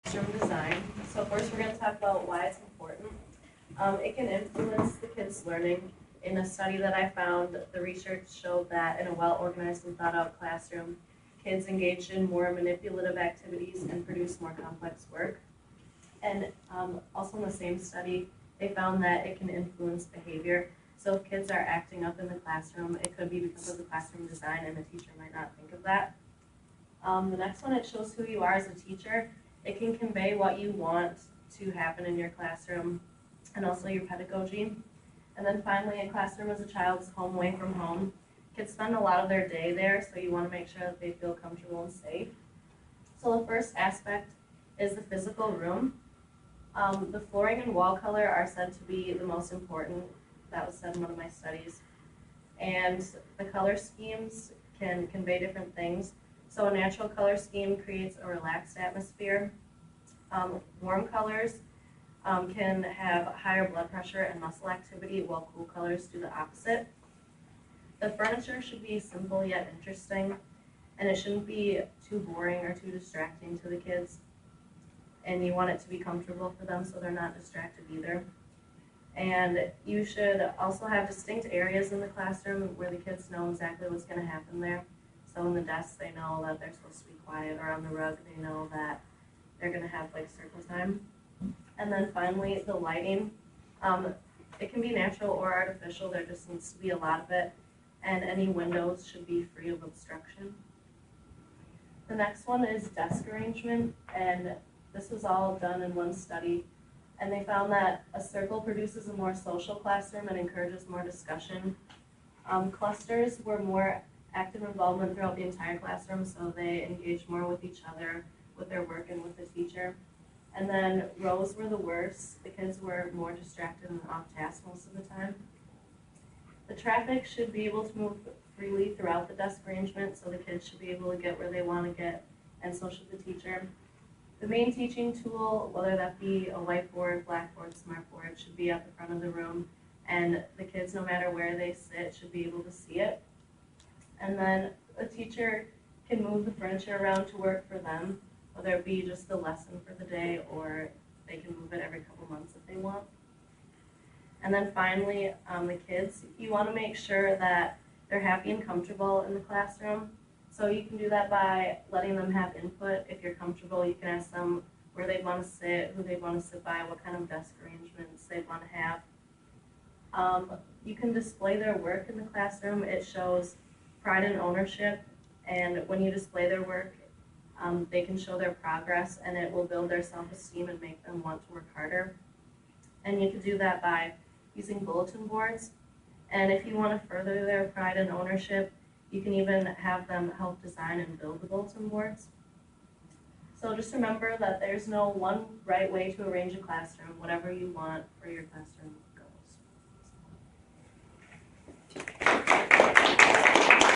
classroom design. So first we're going to talk about why it's important. It can influence the kids' learning. In a study that I found, the research showed that in a well-organized and thought-out classroom, kids engaged in more manipulative activities and produced more complex work. And also in the same study, they found that it can influence behavior. So if kids are acting up in the classroom, it could be because of the classroom design and the teacher might not think of that. The next one, it shows who you are as a teacher. It can convey what you want to happen in your classroom and also your pedagogy. And then finally, a classroom is a child's home away from home. Kids spend a lot of their day there, so you want to make sure that they feel comfortable and safe. So the first aspect is the physical room. The flooring and wall color are said to be the most important. That was said in one of my studies. And the color schemes can convey different things. So a natural color scheme creates a relaxed atmosphere. Warm colors can have higher blood pressure and muscle activity, while cool colors do the opposite. The furniture should be simple yet interesting, and it shouldn't be too boring or too distracting to the kids. And you want it to be comfortable for them so they're not distracted either. And you should also have distinct areas in the classroom where the kids know exactly what's going to happen there. So in the desk, they know that they're supposed to be quiet, or on the rug, they know that they're going to have like circle time. And then finally, the lighting. It can be natural or artificial. There just needs to be a lot of it. And any windows should be free of obstruction. The next one is desk arrangement. And this was all done in one study. And they found that a circle produces a more social classroom and encourages more discussion. Clusters were more active involvement throughout the entire classroom, so they engaged more with each other, with their work, and with the teacher. And then rows were the worst. The kids were more distracted and off task most of the time. The traffic should be able to move freely throughout the desk arrangement, so the kids should be able to get where they want to get, and so should the teacher. The main teaching tool, whether that be a whiteboard, blackboard, smartboard, should be at the front of the room, and the kids, no matter where they sit, should be able to see it. And then a teacher can move the furniture around to work for them, whether it be just the lesson for the day, or they can move it every couple months if they want. And then finally, the kids, you want to make sure that they're happy and comfortable in the classroom. So you can do that by letting them have input. If you're comfortable, you can ask them where they want to sit, who they want to sit by, what kind of desk arrangements they want to have. You can display their work in the classroom. It shows pride and ownership, and when you display their work, they can show their progress, and it will build their self-esteem and make them want to work harder. And you can do that by using bulletin boards. And if you want to further their pride and ownership, you can even have them help design and build the bulletin boards. So just remember that there's no one right way to arrange a classroom, whatever you want for your classroom.